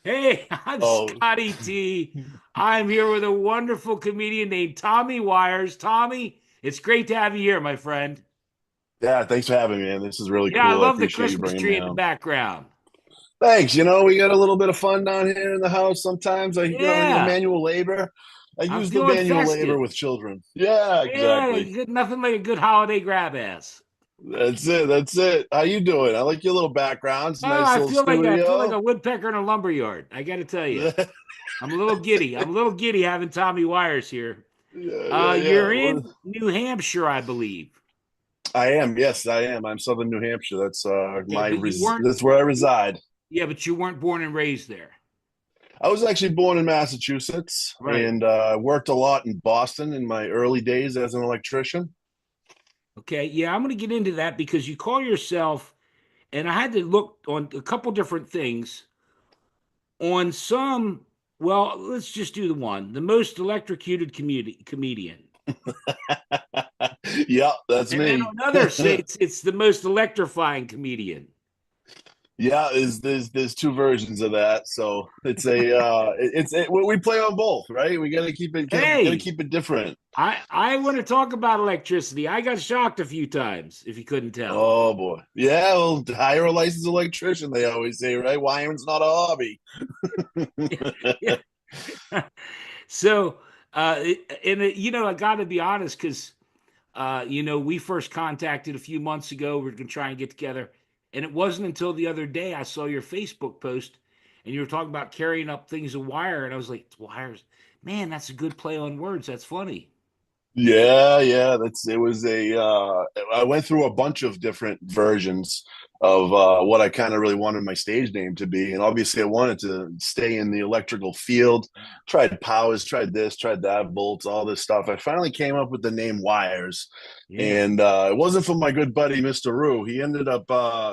Hey, I'm Oh, Scotty T. I'm here with a wonderful comedian named Tommy Wirez. Tommy, it's great to have you here, my friend. yeah. Thanks for having me, man. This is really Yeah, I cool. I love the appreciate you Christmas bringing me tree in the on. background. Thanks. We got a little bit of fun down here in the house. Sometimes Yeah, manual labor. I I'm use the feeling manual labor festive. with children. Yeah, Yeah, exactly. nothing like a good holiday grab ass. That's it. That's it. How you doing? I like your little background. It's a Oh, nice little I feel like studio. a woodpecker in a lumber yard. I got to tell you, Yeah, I'm a little giddy. I'm a little giddy having Tommy Wirez here. yeah. You're Well, in New Hampshire, I believe. I am. Yes, I am. I'm Southern New Hampshire. Okay, but That's where I reside. yeah, but you weren't born and raised there. I was actually born in Massachusetts Right. and worked a lot in Boston in my early days as an electrician. Okay. Yeah, I'm going to get into that because you call yourself, and I had to look on a couple different things. On some, well, let's just do the one, the most electrocuted comedian. Yeah, that's And then me. on others say it's the most electrifying comedian. Yeah, there's two versions of that. So we play on both, right? We gotta Hey, keep it different. I want to talk about electricity. I got shocked a few times, if you couldn't tell. Oh boy. Yeah, well, hire a licensed electrician, they always say, right? Wiring's not a hobby. Yeah. So, I got to be honest because we first contacted a few months ago. We are gonna try and get together, and it wasn't until the other day I saw your Facebook post, and you were talking about carrying up things of wire, and I was like, "Wires, man, that's a good play on words. That's funny." Yeah, yeah, that's it was a I went through a bunch of different versions of what I kind of really wanted my stage name to be. And obviously I wanted to stay in the electrical field. Tried powers, tried this, tried that, bolts, all this stuff. I finally came up with the name Wires. Yeah. And it wasn't for my good buddy Mr. Rue. He ended up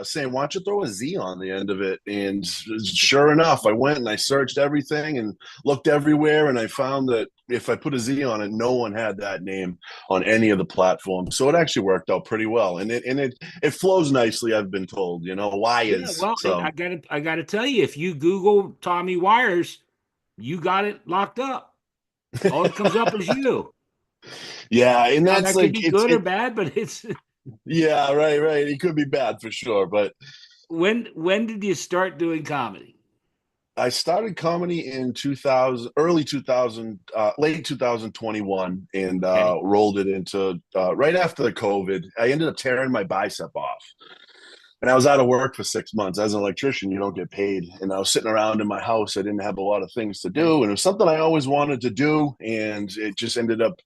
saying, "Why don't you throw a Z on the end of it?" And sure enough, I went and I searched everything and looked everywhere, and I found that if I put a Z on it, no one had that name on any of the platforms. So it actually worked out pretty well, and it flows nicely. I've been told, why Yeah, is well, so. I gotta tell you, if you Google Tommy Wires, you got it locked up. All that comes up is you. Yeah, and Now that's that could like be good or bad, but it's yeah, right, right. It could be bad for sure, but when did you start doing comedy? I started comedy in 2000, early 2000, late 2021, and Okay. rolled it into right after the COVID. I ended up tearing my bicep off. And I was out of work for 6 months. As an electrician, you don't get paid. And I was sitting around in my house. I didn't have a lot of things to Okay. do. And it was something I always wanted to do. And it just ended up,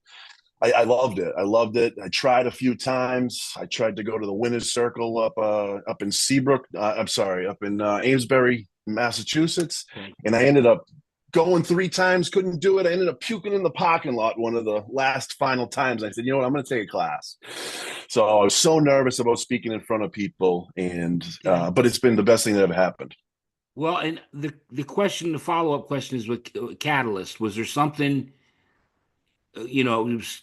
I loved it. I loved it. I tried a few times. I tried to go to the Winners Circle up in Seabrook. I'm sorry, up in Amesbury, Massachusetts. Okay. And I ended up going 3 times, couldn't do it. I ended up puking in the parking lot one of the last final times. I said, you know what, I'm going to take a class. So I was so nervous about speaking in front of people, and Yeah. but it's been the best thing that ever happened. Well, and the follow up question is with Catalyst. Was there something, it was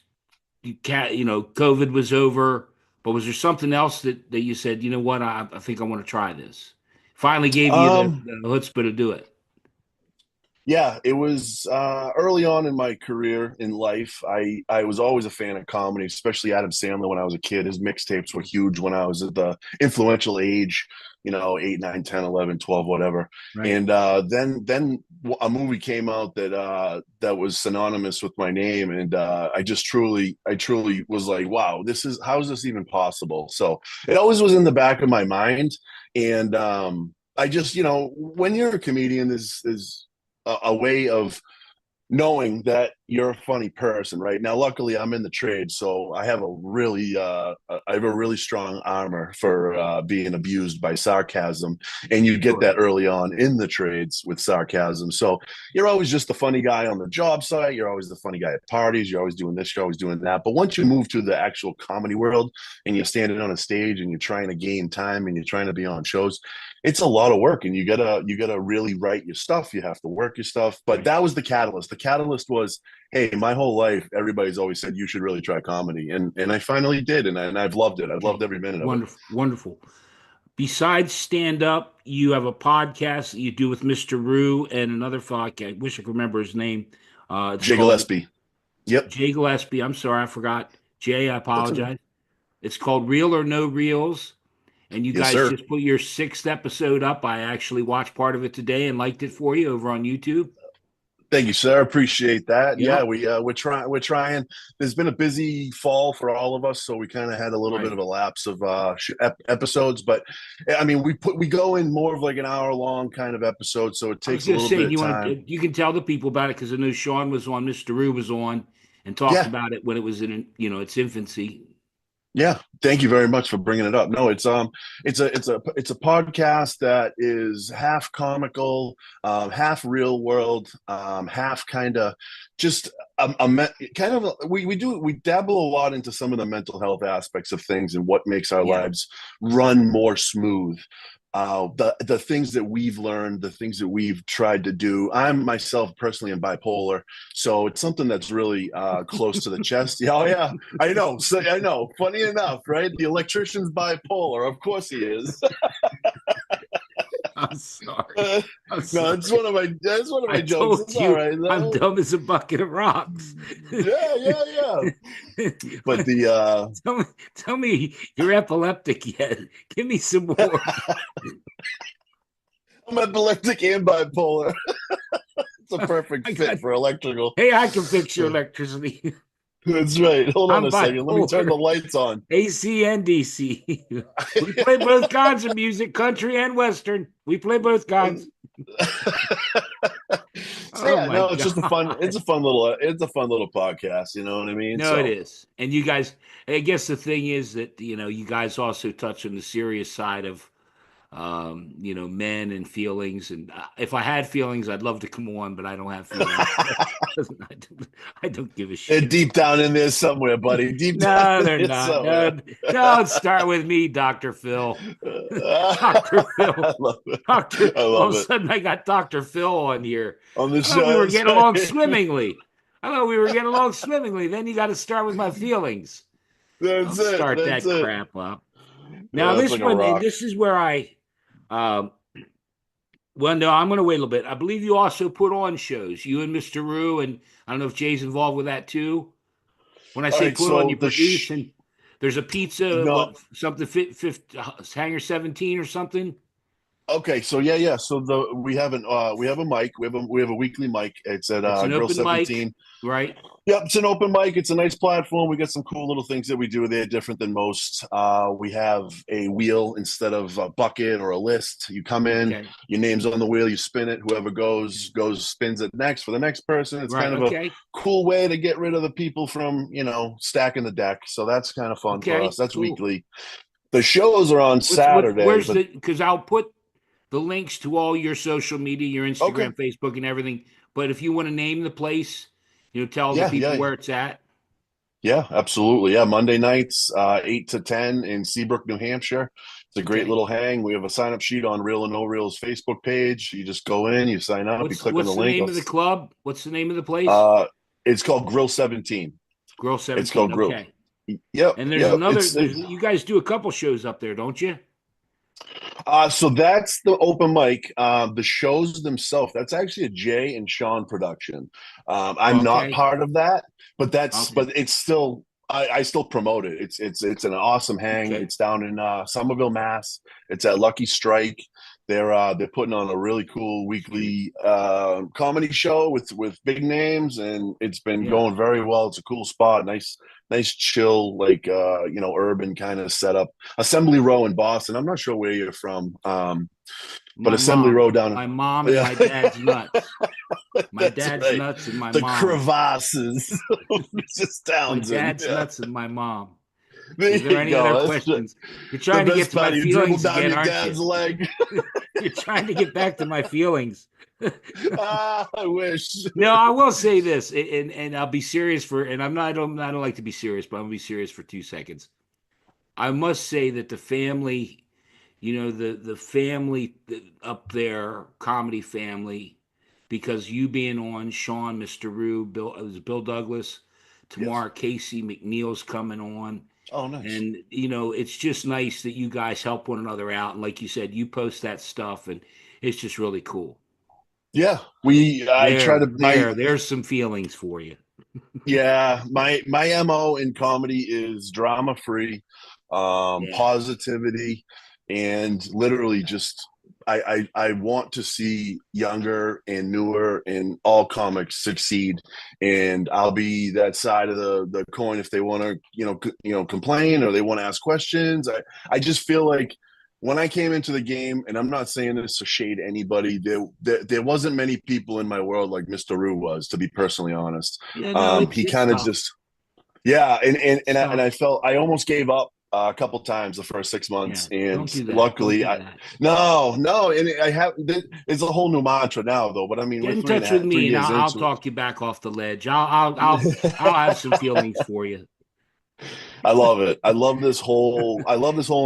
COVID was over, but was there something else that you said, you know what, I think I want to try this? Finally gave you Um, the chutzpah to do it. yeah, it was early on in my career in life. I was always a fan of comedy, especially Adam Sandler when I was a kid. His mixtapes were huge when I was at the influential age, 8, 9, 10, 11, 12, whatever. Right. And then a movie came out that was synonymous with my name, and I truly was like, wow, how is this even possible? So it always was in the back of my mind, and I just, when you're a comedian, is a way of knowing that you're a funny person, right? Now, luckily, I'm in the trade, so I have a really strong armor for being abused by sarcasm, and you get Sure. that early on in the trades with sarcasm. So you're always just the funny guy on the job site. You're always the funny guy at parties. You're always doing this. You're always doing that. But once you move to the actual comedy world and you're standing on a stage and you're trying to gain time and you're trying to be on shows, it's a lot of work, and you gotta really write your stuff. You have to work your stuff. But Right. that was the catalyst. The catalyst was, hey, my whole life everybody's always said you should really try comedy, and I finally did, and I've loved it. I've loved Okay. every minute of it. Wonderful. Wonderful. besides stand up, you have a podcast that you do with Mr. Rue and another fellow. I wish I could remember his name. It's Jay called Gillespie. Yep. Jay Gillespie. I'm sorry, I forgot. Jay, I That's okay. apologize. It's called Real or No Reels. And you Yes, guys sir. just put your sixth episode up. I actually watched part of it today and liked it for you over on YouTube. Thank you, sir. Appreciate that. Yeah, Yep. we're trying. There's been a busy fall for all of us, so we kind of had a little bit Right. of a lapse of episodes. But I mean, we go in more of like an hour long kind of episode, so it I was takes a going to little say, bit do of you want time. to? You can tell the people about it because I know Sean was on, Mr. Rue was on, and talked Yeah, about it when it was in its infancy. yeah. Thank you very much for bringing it up. No, it's a podcast that is half comical, half real world, half kind of just kind of we dabble a lot into some of the mental health aspects of things and what makes our Yeah. lives run more smooth. The things that we've learned, the things that we've tried to do. I'm myself personally am bipolar, so it's something that's really close to the chest. Yeah, oh yeah, I know. So I know. Funny enough, right? The electrician's bipolar. Of course he is. I'm sorry. I'm No, sorry. that's one of I my jokes. told It's all you right I'm though. dumb as a bucket of rocks. Yeah, yeah, yeah. But the tell me, tell me you're epileptic yet. Give me some more. I'm epileptic and bipolar. It's a perfect I fit got, for electrical. hey, I can fix your electricity. That's right. Hold on I'm a second. Let me turn bipolar. the lights on. AC and DC. We play both kinds of music, country and western. We play both kinds. So Oh yeah, my no, it's just a fun. God. It's a fun little podcast. You know what I mean? No, it So is. And you guys, I guess the thing is that, you guys also touch on the serious side of, men and feelings. And if I had feelings, I'd love to come on, but I don't have feelings. I don't give a they're shit. deep down in there somewhere, buddy. Deep down No, in they're there not. somewhere. No, don't start with me, Dr. Phil. Dr. Phil. I love it. Doctor, I all of love a it. sudden I got Dr. Phil on here. On the I thought we show, were that's getting along right. swimmingly. I thought we were getting along swimmingly. Then you got to start with my feelings. That's Don't it. start That's that it. crap up. Now Yeah, that's this like a one, and rock. this is where um, well, no, I'm going to wait a little bit. I believe you also put on shows. You and Mr. Rue, and I don't know if Jay's involved with that too. When I All say right, put on, so you produce, and there's a pizza, no. what something fit, fifth hanger 17 or something. Okay, so yeah, yeah. So we have a mic. We have a weekly mic. It's at It's an Grill open mic, 17. right? Yep, it's an open mic. It's a nice platform. We got some cool little things that we do there, different than most. We have a wheel instead of a bucket or a list. You come in, Okay. your name's on the wheel, you spin it. Whoever goes spins it next for the next person. It's Right. kind of a Okay. cool way to get rid of the people from stacking the deck. So that's kind of fun for us. Okay. That's Cool. weekly. The shows are on Saturday, Where's but the, because I'll put the links to all your social media, your okay, Instagram, Facebook, and everything. But if you want to name the place, tell the yeah, people yeah, where it's at. yeah, absolutely. Yeah, Monday nights, 8 to 10 in Seabrook, New Hampshire. It's a great Okay. little hang. We have a sign up sheet on Real and No Reel's Facebook page. You just go in, you sign up, you click on the What's the link. name of the club? What's the name of the place? Uh, it's called Grill 17. Grill It's 17. called Grill. Okay. Yep, And there's yep. another. You guys do a couple shows up there, don't you? So that's the open mic. The shows themselves, that's actually a Jay and Sean production. I'm not Okay. part of that, but Okay. it's still I still promote it. It's an awesome hang. Okay. It's down in Somerville, Mass. It's at Lucky Strike. They're putting on a really cool weekly comedy show with big names, and it's been Yeah. going very well. It's a cool spot, nice chill, like urban kind of setup. Assembly Row in Boston. I'm not sure where you're from, but My Assembly mom. Row down. My mom and Yeah, my dad's nuts. My that's dad's right. nuts and my The mom. crevasses of Mrs. My Townsend. dad's Yeah, nuts and my mom. there Is there you any other go. That's questions? You're the trying to get best to my part. You dribble feelings down again, your aren't you? dad's leg. You're trying to get back to my feelings. I wish. No, I will say this, and I'll be serious for, and I don't like to be serious, but I'm gonna be serious for 2 seconds. I must say that the family, the family up there, comedy family, because you being on, Sean, Mr. Rue, Bill, it was Bill Douglas, Yes. tomorrow Casey McNeil's coming on, Oh, nice. And it's just nice that you guys help one another out. And like you said, you post that stuff, and it's just really cool. Yeah, I try to There's some feelings for you. yeah, my MO in comedy is drama free, Yeah. positivity, and literally just I want to see younger and newer and all comics succeed, and I'll be that side of the coin if they want to complain or they want to ask questions. I just feel like when I came into the game, and I'm not saying this to shade anybody, there wasn't many people in my world like Mr. Rue was, to be personally honest. Yeah, no, He it's kind of tough. just yeah, It's and tough. I felt I almost gave up a couple times the first six Yeah. months, and Don't do that. Don't luckily do I that. no, and I have it's a whole new mantra now though. But I mean, we're Get in three and a touch with half, three me, and years I'll into talk you back off the ledge. I'll have some feelings for you. I love it. I love this whole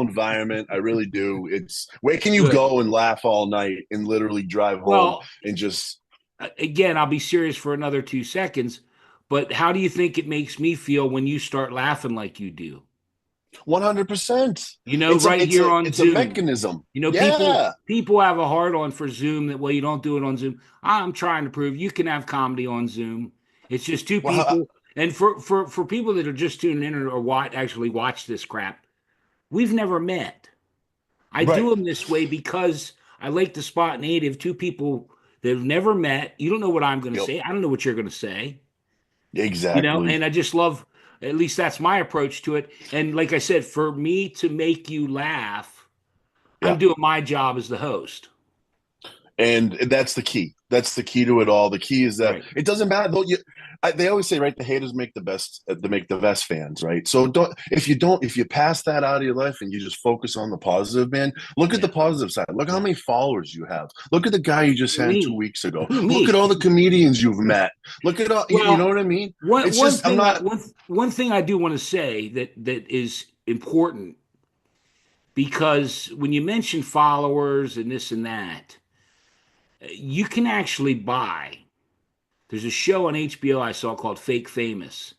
environment. I really do. It's where can you Good. go and laugh all night and literally drive home Well, and just again, I'll be serious for another 2 seconds. But how do you think it makes me feel when you start laughing like you do? 100%. Right here on It's a Zoom. mechanism. People Yeah. people have a hard on for Zoom that you don't do it on Zoom. I'm trying to prove you can have comedy on Zoom. It's just two Well, people. And for people that are just tuning in or actually watch this crap, we've never met. I right. do them this way because I like to spot native two people that have never met. You don't know what I'm going to Yep. say. I don't know what you're going to say. Exactly. And I just love, at least that's my approach to it. And like I said, for me to make you laugh, I'm Yeah. doing my job as the host. And that's the key. That's the key to it all. The key is that Right. it doesn't matter. Though they always say, right? The haters make the best. They make the best fans, right? So if you pass that out of your life and you just focus on the positive, man. Look at the Yeah. positive side. Look how Yeah. many followers you have. Look at the guy you just had two Me. weeks ago. Look at Me. all the comedians you've met. Look at all. You know Well, what I mean? one It's one just I'm thing I not. one thing I do want to say that is important, because when you mention followers and this and that, you can actually buy. There's a show on HBO I saw called Fake Famous,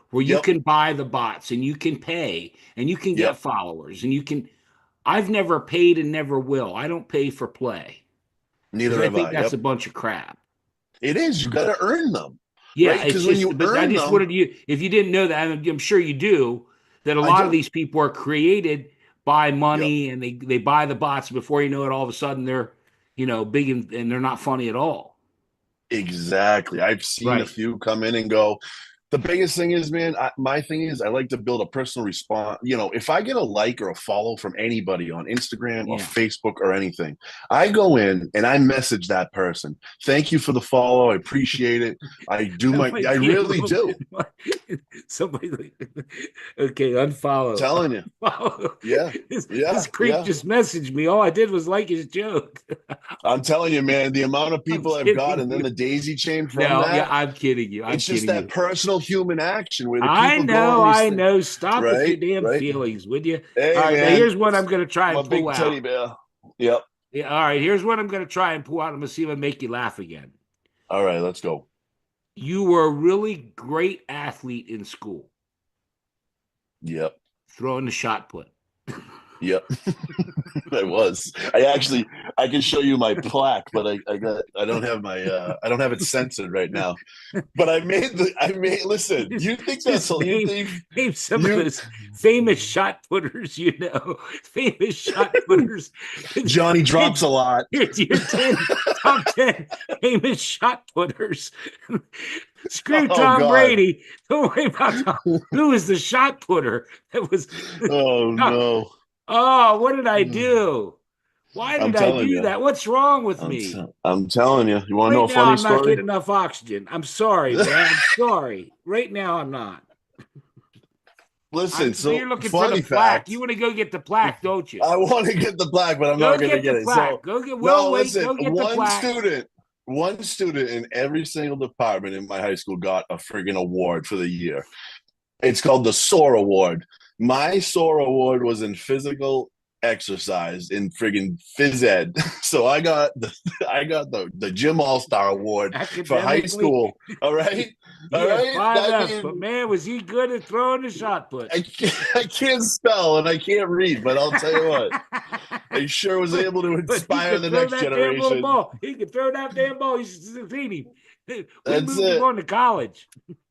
where you Yep. can buy the bots and you can pay and you can get Yep. followers and you can. I've never paid and never will. I don't pay for play because Neither I have think I. that's Yep. a bunch of crap. It is. You got to earn them, Yeah, right? it's Because when just, you but I earn just them, wanted you, if you didn't know that, I'm sure you do, that a I lot of do. these people are created by Yep. money and they buy the bots. Before you know it, all of a sudden they're, big and they're not funny at all. Exactly. I've seen a Right. few come in and go. The biggest thing is, man, my thing is I like to build a personal response. If I get a like or a follow from anybody on Instagram or Yeah. Facebook or anything, I go in and I message that person. Thank you for the follow. I appreciate it. I Somebody came really up do. somebody okay, unfollow. Telling you. Unfollow. Yeah. This Yeah. creep Yeah. just messaged me. All I did was like his joke. I'm telling you, man, the amount of I'm people I've got kidding and then you. the daisy chain from No, yeah, that, I'm kidding you. I'm it's just kidding that you. personal human action where the I people go on know, these I things, know. Stop with your right? damn Right. feelings, would you? All Hey, right, now man, here's what I'm going to try I'm and a pull big out. teddy bear. Yep. Yeah, all right, here's what I'm going to try and pull out. I'm going to see if I make you laugh again. All right, let's go. You were a really great athlete in school, Yep. throwing the shot put. Yep. I was. I can show you my plaque, but I don't have I don't have it censored right now. But I made listen, Just, you think that's just you name think name some of you those famous shot putters. Famous shot putters. Johnny drops a lot. Here's your top 10 famous shot putters. Screw Oh Tom God. Brady. Don't worry about Tom. Who was the shot putter? That was. Oh no. Oh, what did I do? Why I'm did I telling do you. that? What's wrong with me? I'm telling you. You want to know Right a now, funny I'm not story? getting enough oxygen. I'm sorry, man. I'm sorry. Right now, I'm not. Listen, So you're so looking for the funny plaque. fact. You want to go get the plaque, don't you? I want to get the plaque, but I'm Go not going to get the get it. plaque. So, Go get. We'll no, wait. listen. Go get the plaque. One student in every single department in my high school got a friggin' award for the year. It's called the SOAR Award. My SOAR Award was in physical exercise in friggin' phys ed. So I got the Gym All-Star Award for high Academically, school. All right. he All had right. five I F's, but mean, man, was he good at throwing the shot put. I can't spell and I can't read, but I'll tell you what, I sure was able to But he inspire could the throw next that damn little generation. ball. He could throw that damn ball. He's seen him. We That's moved him it. on to college.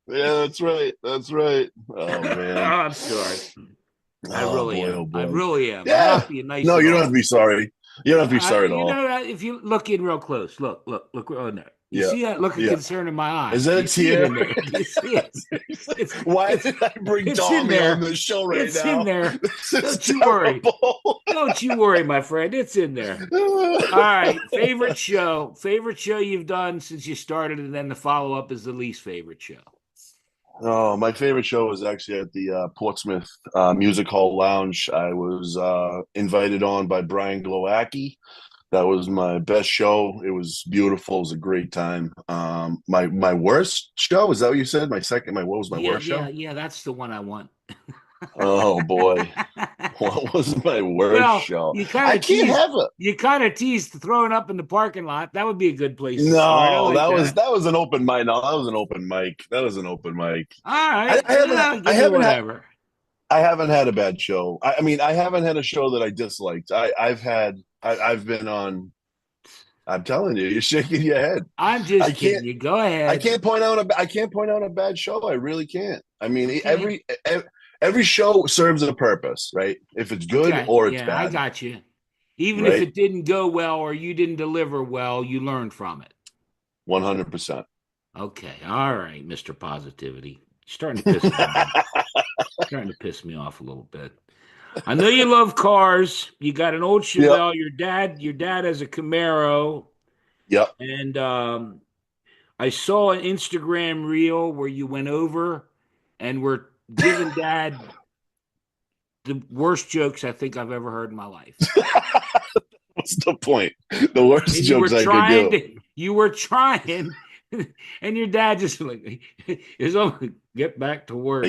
Yeah, that's right. That's right. Oh man. I'm sorry. I Oh really boy. am. Oh I boy. really am. I'm Yeah. not being nice No, at you don't have to all. be sorry. You don't have to be sorry at You all. know, if you look in real close, look on there. You Yeah. see that look of Yeah. concern in my eyes? Is Do that you a see it tear? in there? Do you see it? It's Why it's did I bring it's in Tommy on there. the show right It's in now? there. This is Don't you worry. terrible. Don't you worry, my friend. It's in there. All right. Favorite show. Favorite show you've done since you started, and then the follow up is the least favorite show. Oh, my favorite show was actually at the Portsmouth Music Hall Lounge. I was invited on by Brian Glowacki. That was my best show. It was beautiful. It was a great time. My worst show, is that what you said? What was my Yeah, worst yeah, show? yeah. That's the one I want. Oh boy, what was my worst Well, show? I can't have it. you kind of teased throwing up in the parking lot. That would be a good place to start. I No, like that. that was an open mic. No, that was an open mic. That was an open mic. All right, I give me haven't had whatever. I haven't had a bad show. I mean, I haven't had a show that I disliked. I've been on. I'm telling you, you're shaking your head. I'm I just kidding can't you. Go ahead. I can't point out a bad show. I really can't. I mean, Okay, every show serves a purpose, right? If it's good okay, or it's yeah, I bad, got you. Even if right? it didn't go well or you didn't deliver well, you learned from it. 100%. Okay, all right, Mister Positivity. Starting to piss me off. Starting to piss me off a little bit. I know you love cars. You got an old Yep. Chevelle. Your dad has a Camaro, Yep. and I saw an Instagram reel where you went over and were giving dad the worst jokes I think I've ever heard in my life. What's the point? The worst And you were jokes I could trying do. to, you were trying, and your dad just like is on get back to work.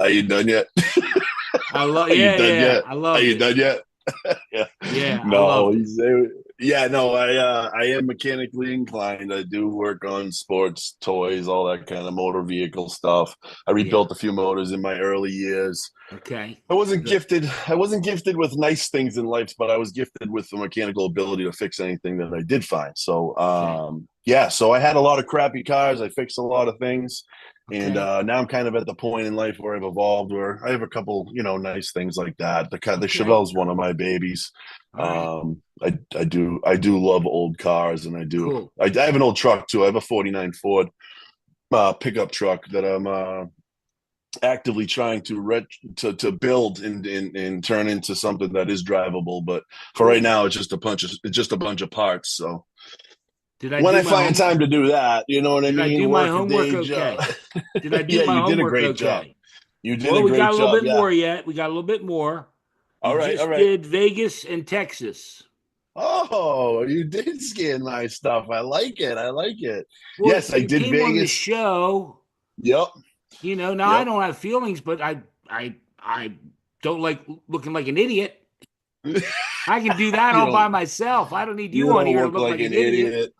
Are you done yet? I love, Are you yeah, done yeah, yet? I Are loved you it. done yet? Yeah. Yeah, I No, loved it. yeah, no, I am mechanically inclined. I do work on sports, toys, all that kind of motor vehicle stuff. I Yeah. rebuilt a few motors in my early years. Okay. I wasn't Good. gifted. I wasn't gifted with nice things in life, but I was gifted with the mechanical ability to fix anything that I did find. So, Okay. yeah. So I had a lot of crappy cars. I fixed a lot of things, and Okay. now I'm kind of at the point in life where I've evolved, where I have a couple, nice things like that. The Okay. Chevelle's one of my babies. All right. I do love old cars, and Cool. I have an old truck too. I have a '49 Ford pickup truck that I'm actively trying to build and turn into something that is drivable. But for right Cool. now, it's just a bunch of parts. So Did I when do I my find home? time to do that, you know what I Did I do mean, my work a homework day job. okay? Did I do Yeah, my you did a homework great job. okay? You did Well, a we got great a little job. bit Yeah. more yet. We got a little bit more. You All right. All just right. did Vegas and Texas. Oh, you did scan my stuff. I like it. I like it. Well, Yes, I you did came on the Vegas. show. Yep. Now I Yep. don't have feelings, but I don't like looking like an idiot. I can do that You all by don't myself. I don't need you you on don't here to look look like like an an idiot. idiot.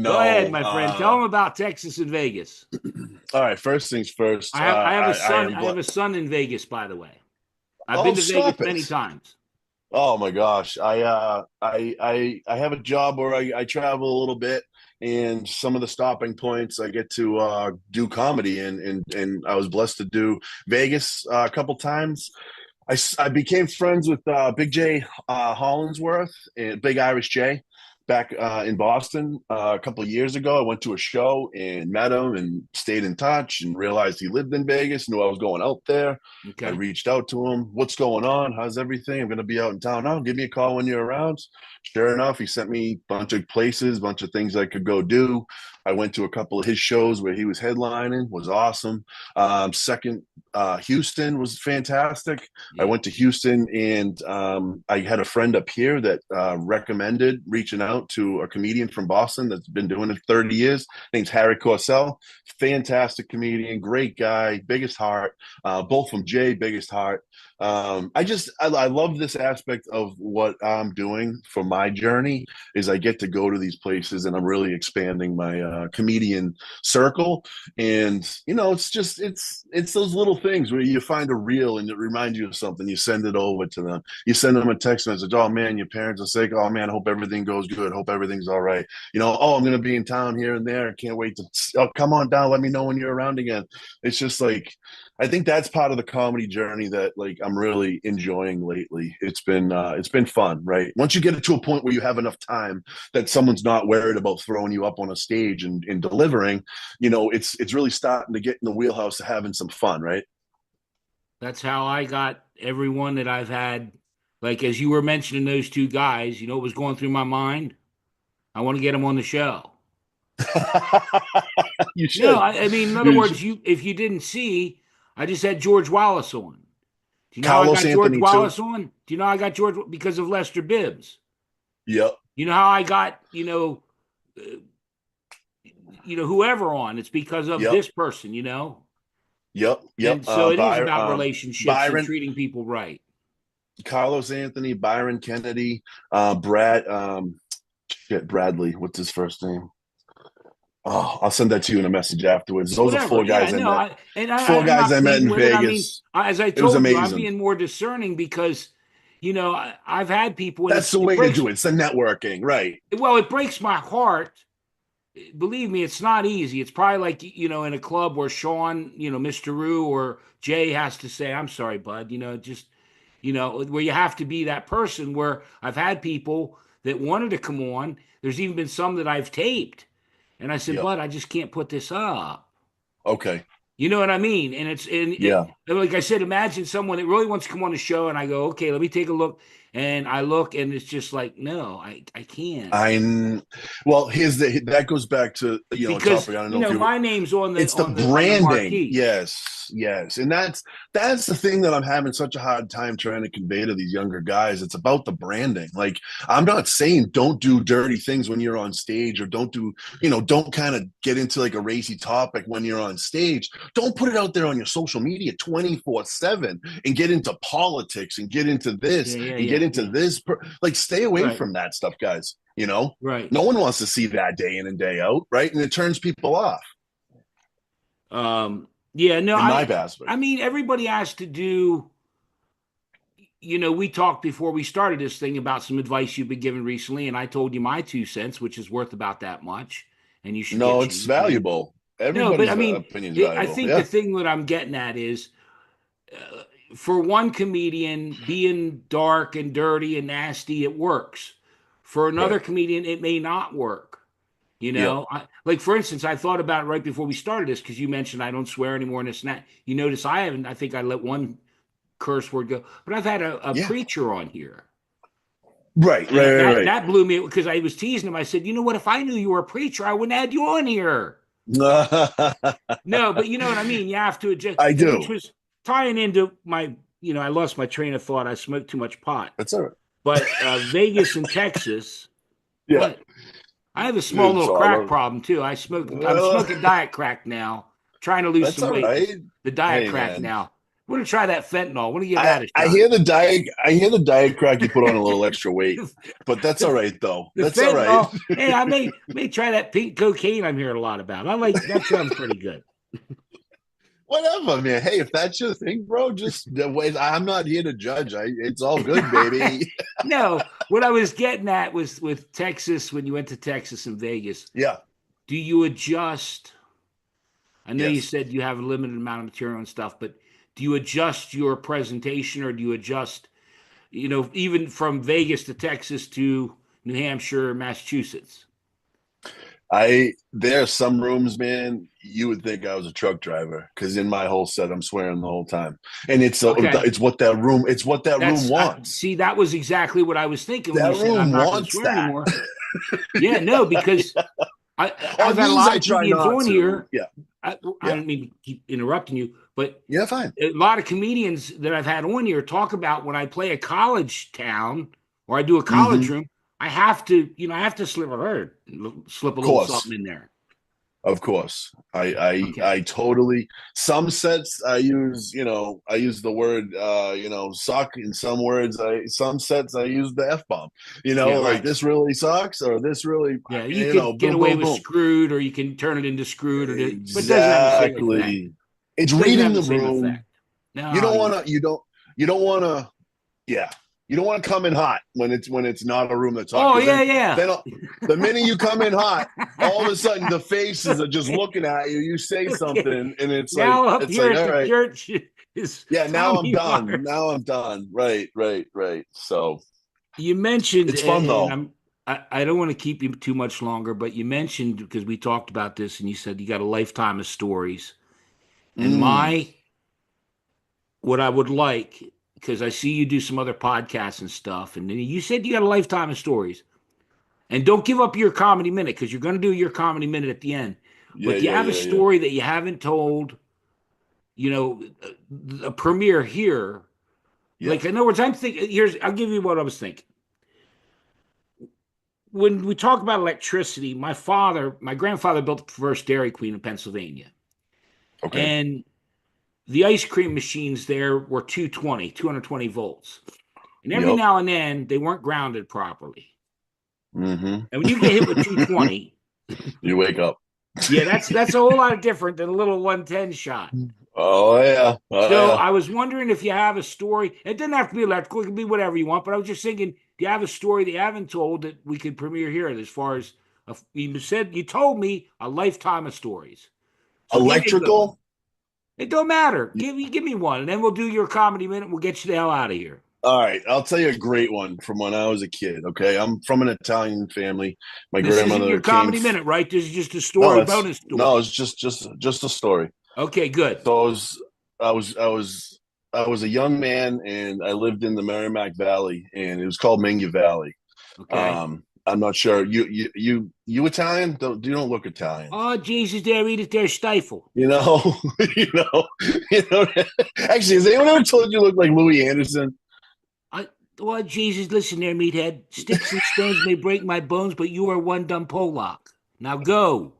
Go ahead, No. my friend. Tell them about Texas and Vegas. All right. First things first. I have a I son. am I have a son in Vegas, by the way. I've Oh, been to stop Vegas it. many times. Oh my gosh. I have a job where I travel a little bit, and some of the stopping points I get to do comedy and I was blessed to do Vegas a couple times. I became friends with Big J Hollingsworth and Big Irish J back in Boston a couple of years ago. I went to a show and met him and stayed in touch and realized he lived in Vegas, knew I was going out there. I Okay. reached out to him. What's going on? How's everything? I'm going to be out in town. Oh, give me a call when you're around. Sure enough, he sent me a bunch of places, a bunch of things I could go do. I went to a couple of his shows where he was headlining, was awesome. Second, Houston was fantastic. I Yeah. went to Houston, and I had a friend up here that recommended reaching out to a comedian from Boston that's been doing it 30 years. Name's Harry Corsell. Fantastic comedian, great guy, biggest heart. Both from Jay, biggest heart. I love this aspect of what I'm doing for my journey is I get to go to these places and I'm really expanding my comedian circle. And it's those little things where you find a reel and it reminds you of something. You send it over to them. You send them a text message. Oh man, your parents are sick. Oh man, I hope everything goes good. Hope everything's all right. Oh, I'm gonna be in town here and there. Can't wait to come on down. Let me know when you're around again. It's just like I think that's part of the comedy journey that like I'm really enjoying lately. It's been fun, right? Once you get it to a point where you have enough time that someone's not worried about throwing you up on a stage and delivering, it's really starting to get in the wheelhouse of having some fun, right? That's how I got everyone that I've had. Like as you were mentioning those two guys, what was going through my mind? I want to get them on the show. You No, should. I mean, in other You words, should. if you didn't see, I just had George Wallace on. Do you know how I Carlos got George Anthony too. Wallace on? Do you know how I got George because of Lester Bibbs? Yep. You know how I got whoever on? It's because of Yep. this person. Yep. Yep. And so it is By about relationships and Byron, treating people right. Carlos Anthony, Byron Kennedy, Brad, Bradley. What's his first name? Oh, I'll send that to you in a message afterwards. Those are Whatever. four Yeah, guys I no, met. I'm Four guys not I met pleading in with it. I mean, Vegas. as I It was told you, I'm amazing. being more discerning because, I've had people and That's the it way to breaks, do it. It's the networking, right? well, it breaks my heart. Believe me, it's not easy. It's probably like, in a club where Sean, Mr. Rue or Jay has to say, I'm sorry, bud, where you have to be that person where I've had people that wanted to come on. There's even been some that I've taped. And I said, Yep. bud, I just can't put this up. Okay. You know what I mean? And Yeah. like I said, imagine someone that really wants to come on the show, and I go, okay, let me take a look, and I look, and it's just like, no, I can't Well, that goes back to a because topic. I don't know if you my name's on the it's the branding. marquee. Yes, and that's the thing that I'm having such a hard time trying to convey to these younger guys. It's about the branding. Like, I'm not saying don't do dirty things when you're on stage, or don't kind of get into like a racy topic when you're on stage. Don't put it out there on your social media 24/7 and get into politics and get into Yeah, this yeah, and get yeah, into yeah. this. Like, stay away Right, from that stuff, guys. right. No one wants to see that day in and day out, right? And it turns people off. Yeah, no, In my aspect. I mean, everybody has to do. We talked before we started this thing about some advice you've been given recently, and I told you my 2 cents, which is worth about that much, and you should get No, it's changed, man. valuable. No, but I Everybody's mean, opinion is I valuable. think the Yeah. thing that I'm getting at is for one comedian, being dark and dirty and nasty, it works. For another Right. comedian, it may not work. Yep. Like for instance, I thought about it right before we started this because you mentioned I don't swear anymore and this and that. You notice I haven't, I think I let one curse word go, but I've had a Yeah. preacher on here. Right. And Right. Right. that blew me because I was teasing him. I said, you know what? If I knew you were a preacher, I wouldn't have had you on here. Right. No, but you know what I mean. You have to adjust, I and which do. was tying into my, I lost my train of thought. I smoked too much pot. That's all right. But Vegas and Texas, Yeah. what? I have a small It's little all crack right. problem too. I'm Uh, smoking diet crack now, trying to lose that's some all weight. right. The diet Hey, crack man. now. I'm gonna try that fentanyl. I want to give I, that a I shot. hear the diet. I hear the diet crack. You put on a little extra weight, but that's all the, right though. the That's all right. fentanyl. Hey, I may try that pink cocaine I'm hearing a lot about. I like that sounds pretty good. Whatever, man. Hey, if that's your thing, bro, just the way I'm not here to judge. It's all good, baby. No, what I was getting at was with Texas when you went to Texas and Vegas. Yeah. Do you adjust? I know you Yes. said you have a limited amount of material and stuff, but do you adjust your presentation or do you adjust, even from Vegas to Texas to New Hampshire, Massachusetts? There are some rooms, man, you would think I was a truck driver because in my whole set, I'm swearing the whole time, and Okay. it's what that room wants. See, that was exactly what I was thinking when you That said I'm room not going to wants swear that. anymore. Yeah, no, because I've On had a these, lot I of try comedians not on to. here. Yeah, I yeah, don't mean to keep interrupting you, but yeah. Fine. a lot of comedians that I've had on here talk about when I play a college town or I do a Mm-hmm. college room, I have to slip a little Of course. something in there. Of course. Okay. I totally, some sets I use the word suck. In some words, some sets I use the F bomb. Yeah, Like right. this really sucks, or this really, Yeah, you could get boom, away boom, with boom. screwed, or you can turn it into screwed, but it doesn't have the same effect. Exactly. It's Doesn't reading have the the same room. effect. No, You don't want to, yeah. You don't want to come in hot when it's not a room that's hot, oh because yeah, yeah. then the minute you come in hot, all of a sudden the faces are just looking at you. You say Okay. something, and Now up it's here like, at all the right, church is yeah. Now I'm Tommy done. Mars. Now I'm done. Right, right, right. So You mentioned, it's fun and though. I don't want to keep you too much longer, but you mentioned because we talked about this, and you said you got a lifetime of stories. And Mm, what I would like, because I see you do some other podcasts and stuff, and then you said you got a lifetime of stories. And don't give up your comedy minute because you're going to do your comedy minute at the end. yeah, But you yeah, have a yeah, yeah, story that you haven't told, you know, a premiere here. yeah. Like, in other words, I'm thinking, I'll give you what I was thinking. When we talk about electricity, my grandfather built the first Dairy Queen in Pennsylvania. Okay. And the ice cream machines there were 220 volts. And every Yep. now and then they weren't grounded properly. Mm-hmm. And when you get hit with 220, You wake up. yeah, that's a whole lot different than a little 110 shot. Oh yeah. Oh So yeah. I was wondering if you have a story. It doesn't have to be electrical, it can be whatever you want, but I was just thinking, do you have a story that you haven't told that we could premiere here as far as you told me a lifetime of stories. So give me a good one. Electrical. It don't matter. Give me one, and then we'll do your comedy minute. We'll get you the hell out of here. All right, I'll tell you a great one from when I was a kid. Okay, I'm from an Italian family. My This isn't your grandmother came. comedy minute, right? This is just a No, story, bonus story. it's just a story. Okay, good. So I was, I was, I was a young man, and I lived in the Merrimack Valley, and it was called Mingua Valley. Okay. I'm not sure. You Italian? You don't look Italian. Oh, Jesus, there, eat it there, stifle. You know, you know, you know. Actually, has anyone ever told you look like Louis Anderson? I, oh, Jesus, listen there, meathead. Sticks and stones may break my bones, but you are one dumb Pollock. Now go. All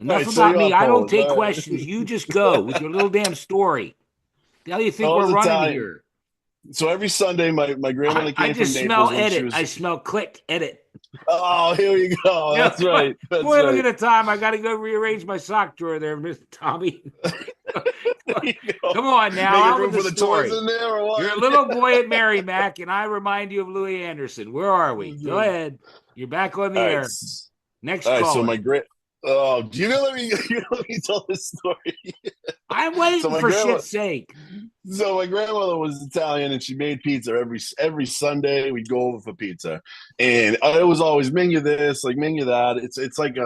Enough right, so about you're me. not I don't Polish. take All right. questions. You just go with your little damn story. The hell you think So I we're was running Italian. here? So every Sunday, my grandmother I came from just smell Naples when she edit. was. I smell click edit. Oh, here we go. Yeah, That's right. That's boy, look at right. the time. I got to go rearrange my sock drawer there, Mr. Tommy. There you go. Come on now, Making out room with the for the toys story. in there, or You're a what? little boy at Merrimack, and I remind you of Louis Anderson. Where are we? Go ahead. You're back on the All right. air. Next All right. So caller. my great. Oh, do you know let me let me tell this story? I'm So waiting my for grandma, shit's sake. so my grandmother was Italian, and she made pizza every Sunday. We'd go over for pizza, and it was always menu this, like menu that. It's like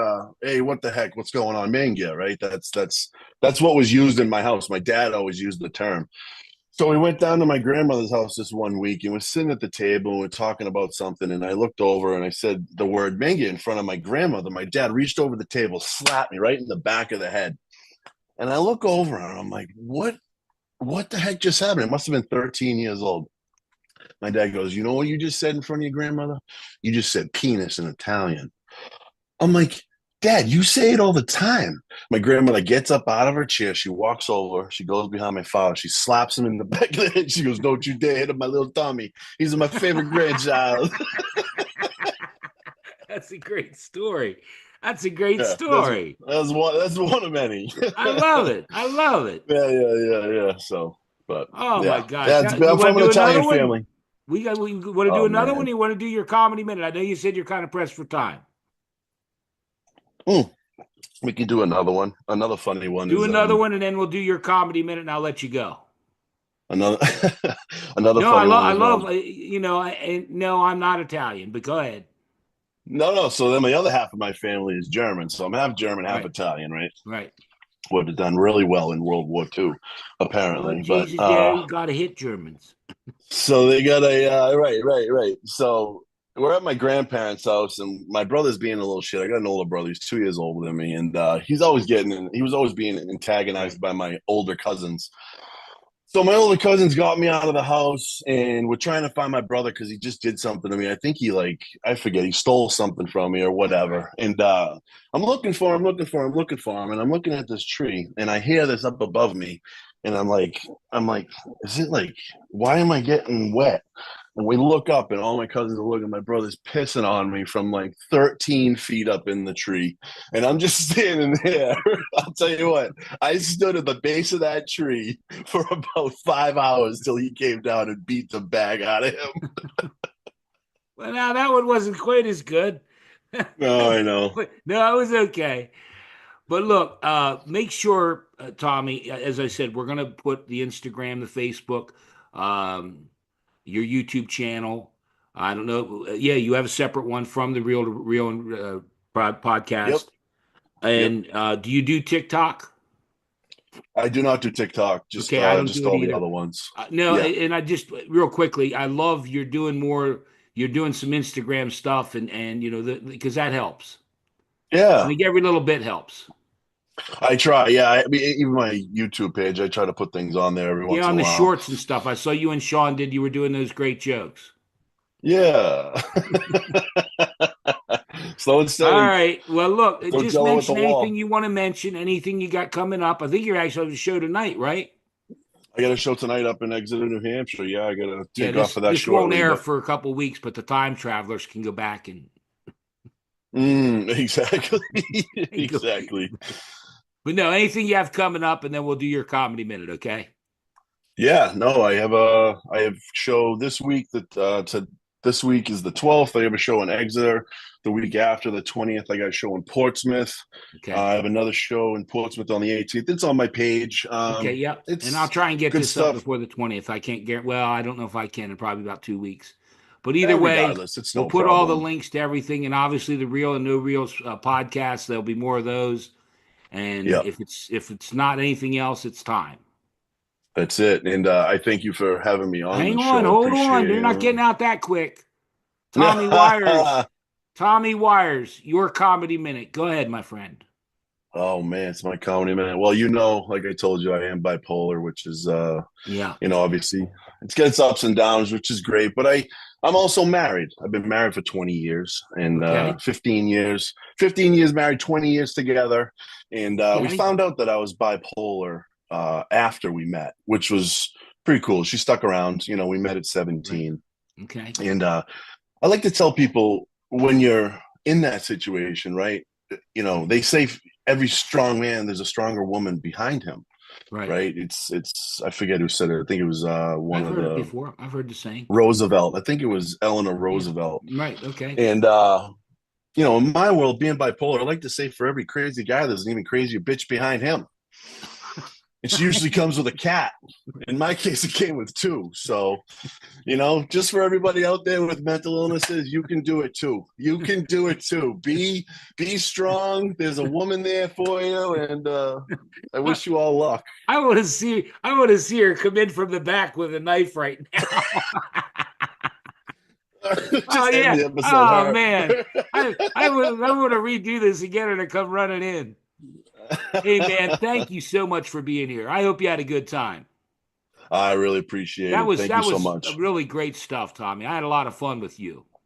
hey, what the heck, what's going on, menu, right? That's what was used in my house. My dad always used the term. So we went down to my grandmother's house this one week, and we're sitting at the table and we're talking about something. And I looked over and I said the word manga in front of my grandmother. My dad reached over the table, slapped me right in the back of the head. And I look over and I'm like, what the heck just happened? It must have been 13 years old. My dad goes, you know what you just said in front of your grandmother? You just said penis in Italian. I'm like, Dad, you say it all the time. My grandmother gets up out of her chair. She walks over. She goes behind my father. She slaps him in the back of the head. She goes, don't you dare hit my little Tommy. He's my favorite grandchild. That's a great story. That's a great Yeah, story. that's one of many. I love it. I love it. Yeah. So, but Oh my yeah, gosh. You I'm want from to an do another Italian one? family. We want to do Oh another one. man. Or you want to do your comedy minute? I know you said you're kind of pressed for time. Mm, we can do another one. Another funny one Do is another one, and then we'll do your comedy minute, and I'll let you go. another another No, funny one I was when I love. was. No, I'm not Italian, but go ahead. No. So then the other half of my family is German. So I'm half German, half Right, Italian, right? right. Would have done really well in World War II, Oh apparently. But Jesus, there you got to hit Germans. so they got a right. So we're at my grandparents' house, and my brother's being a little shit. I got an older brother; he's 2 years older than me, and he was always being Right. antagonized by my older cousins. So my older cousins got me out of the house, and we're trying to find my brother because he just did something to me. I think he like I forget he stole something from me or whatever. And I'm looking for him, looking for him, and I'm looking at this tree, and I hear this up above me, and I'm like, is it like why am I getting wet? And we look up, and all my cousins are looking. My brother's pissing on me from like 13 feet up in the tree, and I'm just standing there. I'll tell you what, I stood at the base of that tree for about 5 hours till he came down and beat the bag out of him. Well, now that one wasn't quite as good. No, I know. But no, it was okay. But look, make sure, Tommy, as I said, we're going to put the Instagram, the Facebook, um, your YouTube channel. I don't know. Yeah, you have a separate one from the Real to Real Yep, podcast. yep. And do you do TikTok? I do not do TikTok, Okay, I don't just do it all the either. other ones. No, Yeah, and I just real quickly, I love you're doing more. You're doing some Instagram stuff, and because that helps. I yeah. think every little bit helps. I try. Yeah, I mean, even my YouTube page, I try to put things on there every Yeah, once in on a the while. shorts and stuff. I saw you and Sean did. You were doing those great jokes. Yeah. Slow and All steady. right. Well, look, Throw just Jello at the mention anything wall. you want to mention, anything you got coming up. I think you're actually on the show tonight, right? I got a show tonight up in Exeter, New Hampshire. Yeah, I got to Yeah, take off this of that this won't shortly. air But for a couple weeks, but the time travelers can go back and exactly, go. exactly. But no, anything you have coming up, and then we'll do your comedy minute, okay? Yeah, no, I have show this week that this week is the 12th. I have a show in Exeter. The week after the 20th, I got a show in Portsmouth. Okay. I have another show in Portsmouth on the 18th. It's on my page. Okay, yep. And I'll It's try and get good this up stuff. before the 20th. I can't guarantee, well, I don't know if I can in probably about 2 weeks. But either way, Regardless, it's we'll no put all the problem. links to everything and obviously the Real and No Reels podcasts. There'll be more of those. And Yeah, if it's not anything else, it's time. that's it. And I thank you for having me on Hang the on, show. I hold on. appreciate They're not it. getting out that quick. Tommy Wires. Tommy Wires, your comedy minute. Go ahead, my friend. Oh man, it's my comedy minute. Well, like I told you, I am bipolar, which is Yeah. obviously it's got its ups and downs, which is great. But I'm also married. I've been married for 20 years and Okay. 15 years married, 20 years together. And we Okay. found out that I was bipolar after we met, which was pretty cool. She stuck around. We met at Right. 17. Okay. And I like to tell people when you're in that situation, right? They say every strong man, there's a stronger woman behind him, Right. right? It's I forget who said it. I think it was one I've of heard it the before. I've heard the saying. Roosevelt. I think it was Eleanor Yeah. Roosevelt. Right. Okay. And in my world, being bipolar, I like to say for every crazy guy, there's an even crazier bitch behind him. It usually comes with a cat. In my case, it came with two. So, just for everybody out there with mental illnesses, you can do it too. You can do it too. Be strong. There's a woman there for you, and I I, wish you all luck. I want to see. I want to see her come in from the back with a knife right now. Oh Just end yeah. the episode. Oh Her. man. I want to redo this and get her to come running in. Hey man, thank you so much for being here. I hope you had a good time. I really appreciate That it. was Thank you that so was much. really great stuff, Tommy. I had a lot of fun with you.